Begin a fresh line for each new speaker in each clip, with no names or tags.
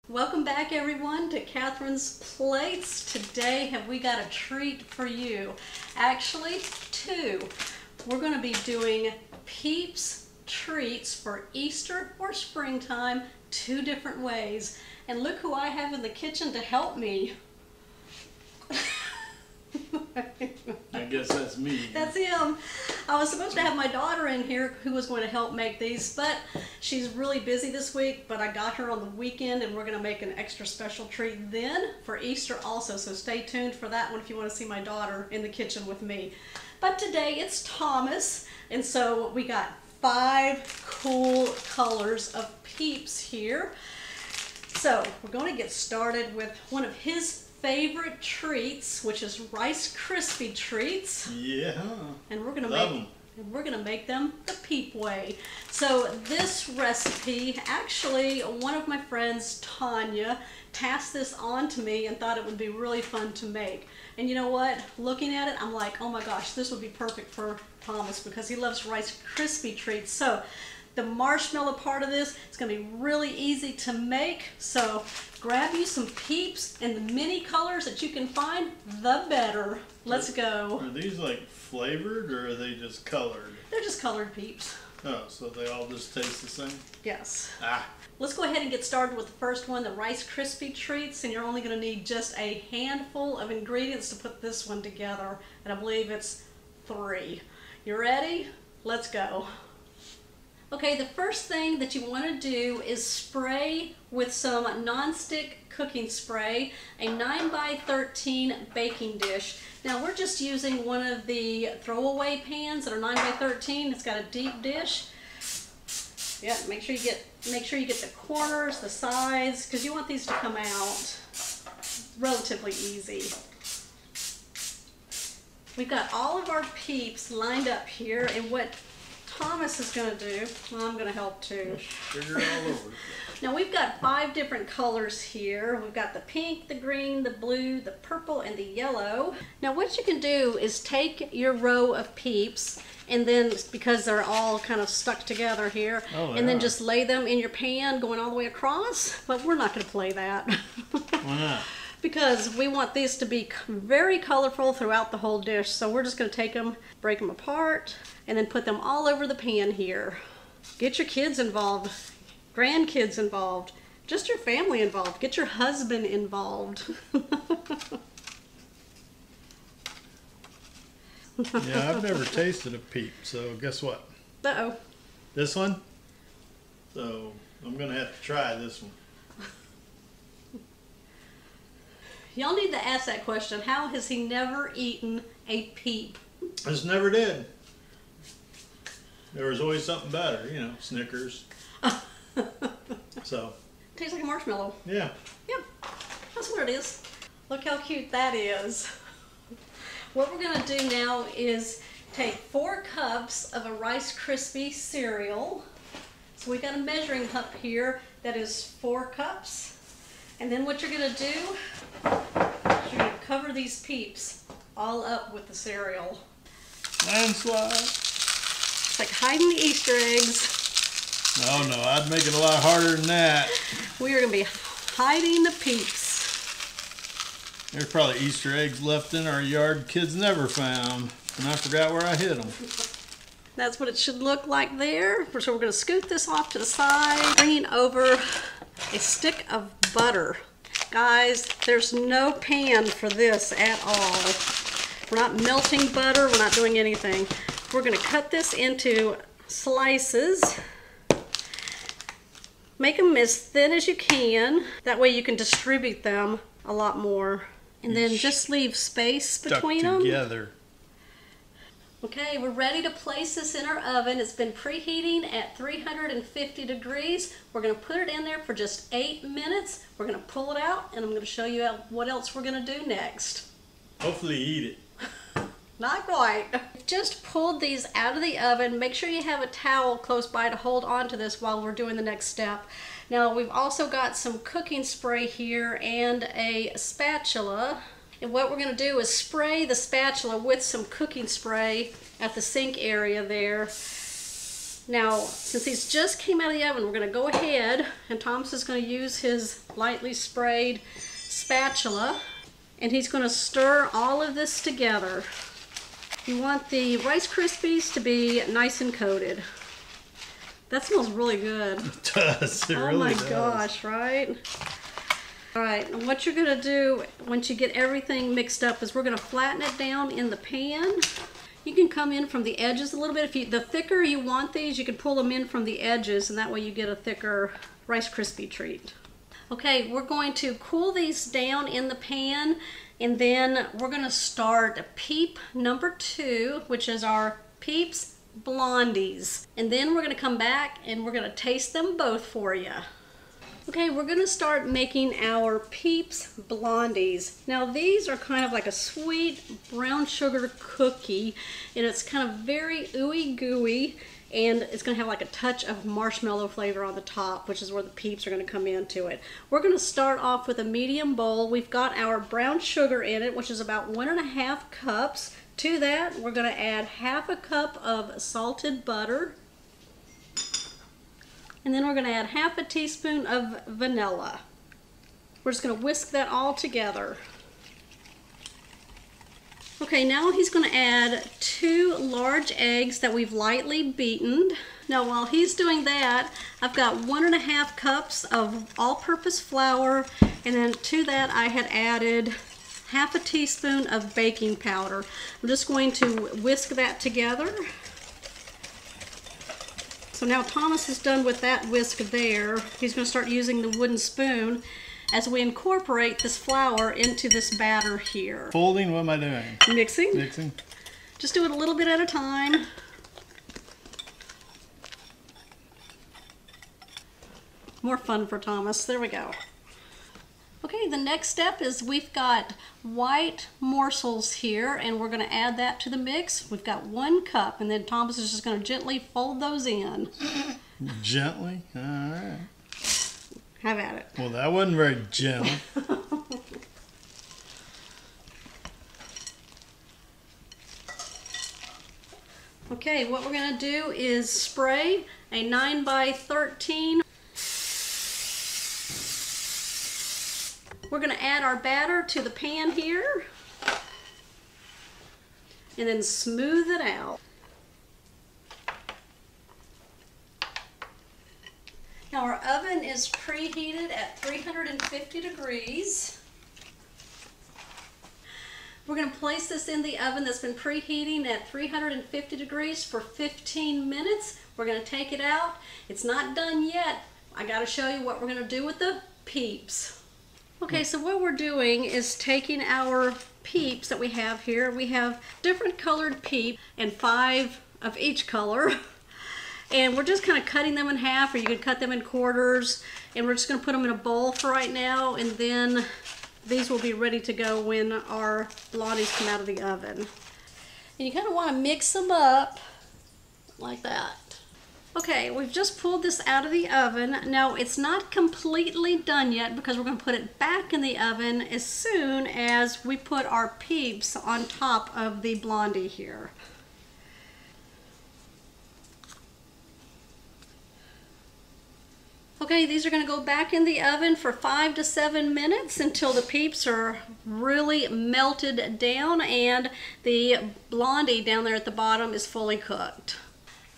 Welcome back everyone to Catherine's Plates. Today have we got a treat for you. Actually, two. We're going to be doing Peeps treats for Easter or springtime, two different ways. And look who I have in the kitchen to help me.
I guess that's me.
That's him. I was supposed to have my daughter in here who was going to help make these, but she's really busy this week, but I got her on the weekend and we're going to make an extra special treat then for Easter also, so stay tuned for that one if you want to see my daughter in the kitchen with me. But today it's Thomas, and so we got 5 cool colors of Peeps here. So we're going to get started with one of his favorite treats, which is Rice Krispie treats.
Yeah.
And we're gonna make them the Peep way. So this recipe, actually, one of my friends, Tanya, passed this on to me and thought it would be really fun to make. And you know what? Looking at it, I'm like, oh my gosh, this would be perfect for Thomas because he loves Rice Krispie treats. So the marshmallow part of this is going to be really easy to make. So grab you some Peeps in the many colors that you can find, the better. Let's go.
Are these like flavored or are they just colored?
They're just colored Peeps.
Oh, so they all just taste the same?
Yes.
Ah.
Let's go ahead and get started with the first one, the Rice Krispie treats, and you're only going to need just a handful of ingredients to put this one together, and I believe it's 3. You ready? Let's go. Okay, the first thing that you want to do is spray with some non-stick cooking spray, a 9x13 baking dish. Now we're just using one of the throwaway pans that are 9x13. It's got a deep dish. Yeah, make sure you get the corners, the sides, because you want these to come out relatively easy. We've got all of our Peeps lined up here, and what Thomas is going to do, well, I'm going to help too.
Sugar all over.
Now we've got 5 different colors here. We've got the pink, the green, the blue, the purple, and the yellow. Now what you can do is take your row of Peeps, and then, because they're all kind of stuck together here, and then just lay them in your pan going all the way across. But we're not going to play that.
Why not?
Because we want these to be very colorful throughout the whole dish. So we're just going to take them, break them apart, and then put them all over the pan here. Get your kids involved, grandkids involved, just your family involved. Get your husband involved.
Yeah, I've never tasted a Peep, so guess what?
Uh-oh.
This one? So I'm going to have to try this one.
Y'all need to ask that question. How has he never eaten a Peep?
Just never did. There was always something better, you know, Snickers. So.
Tastes like a marshmallow.
Yeah.
Yep, that's what it is. Look how cute that is. What we're going to do now is take 4 cups of a Rice Krispie cereal. So we got a measuring cup here that is 4 cups. And then what you're going to do is you're going to cover these Peeps all up with the cereal.
Landslide.
It's like hiding the Easter eggs.
Oh no, I'd make it a lot harder than that.
We are going to be hiding the Peeps.
There's probably Easter eggs left in our yard kids never found, and I forgot where I hid them.
That's what it should look like there. So we're going to scoot this off to the side, bringing over a stick of butter. Guys, there's no pan for this at all. We're not melting butter, we're not doing anything. We're going to cut this into slices. Make them as thin as you can. That way you can distribute them a lot more. And then just leave space between them.
Together.
Okay, we're ready to place this in our oven. It's been preheating at 350 degrees. We're going to put it in there for just 8 minutes. We're going to pull it out, and I'm going to show you what else we're going to do next.
Hopefully eat it.
Not quite. Just pulled these out of the oven. Make sure you have a towel close by to hold on to this while we're doing the next step. Now we've also got some cooking spray here and a spatula. And what we're going to do is spray the spatula with some cooking spray at the sink area there. Now, since these just came out of the oven, we're going to go ahead and Thomas is going to use his lightly sprayed spatula and he's going to stir all of this together. You want the Rice Krispies to be nice and coated. That smells really good.
It does. It really does.
Oh my gosh, right? All right, and what you're going to do once you get everything mixed up is we're going to flatten it down in the pan. You can come in from the edges a little bit. The thicker you want these, you can pull them in from the edges, and that way you get a thicker Rice Krispie treat. Okay, we're going to cool these down in the pan, and then we're going to start peep number 2, which is our Peeps Blondies. And then we're going to come back and we're going to taste them both for you. Okay, we're going to start making our Peeps Blondies. Now these are kind of like a sweet brown sugar cookie, and it's kind of very ooey gooey, and it's going to have like a touch of marshmallow flavor on the top, which is where the Peeps are going to come into it. We're going to start off with a medium bowl. We've got our brown sugar in it, which is about 1.5 cups. To that, we're going to add 1/2 cup of salted butter. And then we're going to add 1/2 teaspoon of vanilla. We're just going to whisk that all together. Okay, now he's going to add 2 large eggs that we've lightly beaten. Now while he's doing that, I've got 1.5 cups of all-purpose flour, and then to that I had added 1/2 teaspoon of baking powder. I'm just going to whisk that together. So now Thomas is done with that whisk there. He's going to start using the wooden spoon as we incorporate this flour into this batter here.
Folding, what am I doing?
Mixing.
Mixing.
Just do it a little bit at a time. More fun for Thomas. There we go. Okay, the next step is we've got white morsels here, and we're going to add that to the mix. We've got 1 cup, and then Thomas is just going to gently fold those in.
Gently? All right.
Have at it.
Well, that wasn't very gentle.
Okay, what we're going to do is spray a 9x13. We're going to add our batter to the pan here and then smooth it out. Now our oven is preheated at 350 degrees. We're going to place this in the oven that's been preheating at 350 degrees for 15 minutes. We're going to take it out. It's not done yet. I got to show you what we're going to do with the Peeps. Okay, so what we're doing is taking our Peeps that we have here. We have different colored Peeps and 5 of each color. And we're just kind of cutting them in half, or you could cut them in quarters. And we're just going to put them in a bowl for right now. And then these will be ready to go when our Blondies come out of the oven. And you kind of want to mix them up like that. Okay, we've just pulled this out of the oven. Now, it's not completely done yet because we're going to put it back in the oven as soon as we put our Peeps on top of the Blondie here. Okay, these are going to go back in the oven for 5 to 7 minutes until the Peeps are really melted down and the Blondie down there at the bottom is fully cooked.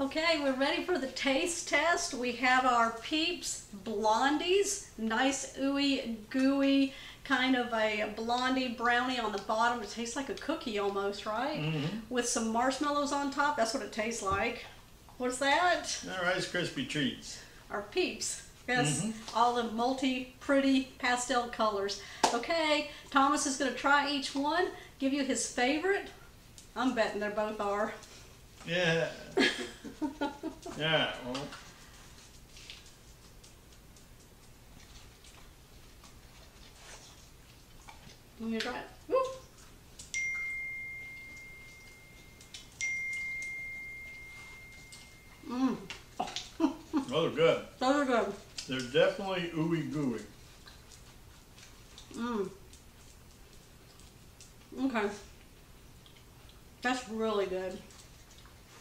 Okay, we're ready for the taste test. We have our Peeps Blondies, nice ooey gooey, kind of a blondie brownie on the bottom. It tastes like a cookie almost, right? Mm-hmm. With some marshmallows on top. That's what it tastes like. What's that?
Rice Krispie treats.
Our Peeps. Yes, all the pretty pastel colors. Okay, Thomas is going to try each one, give you his favorite. I'm betting they both are.
Yeah. Yeah, well.
Let me try it. Woo. Mmm.
Those are good.
Those are good.
They're definitely ooey gooey.
Mmm. Okay. That's really good.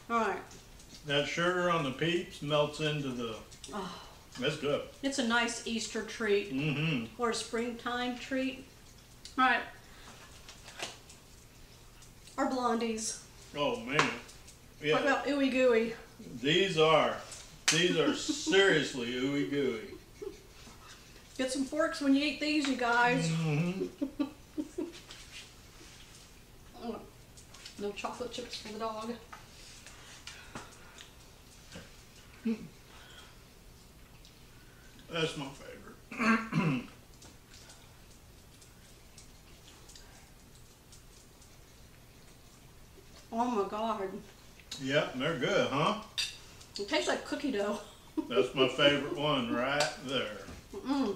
Alright.
That sugar on the Peeps melts into the...
Oh,
That's good.
it's a nice Easter treat.
Mm-hmm.
Or a springtime treat. All right. Our Blondies.
Oh, man.
What
Yeah,
about ooey gooey?
these are seriously ooey gooey.
Get some forks when you eat these, you guys.
Mm-hmm.
Oh, no chocolate chips for the dog.
That's my favorite.
Oh my god.
Yep, they're good, huh?
It tastes like cookie dough.
That's my favorite one right there.
Mm.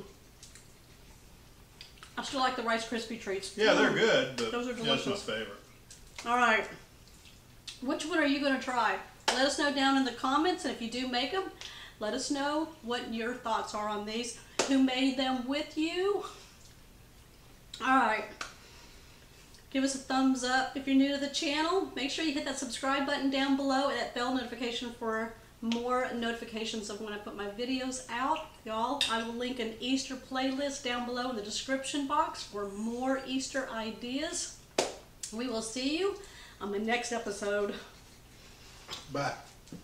I still like the Rice Krispie treats.
Yeah, they're good, but
Those are
that's
delicious.
my favorite.
All right. Which one are you going to try? Let us know down in the comments, and if you do make them, let us know what your thoughts are on these. Who made them with you? All right. Give us a thumbs up if you're new to the channel. Make sure you hit that subscribe button down below and that bell notification for more notifications of when I put my videos out. Y'all, I will link an Easter playlist down below in the description box for more Easter ideas. We will see you on the next episode.
Bye.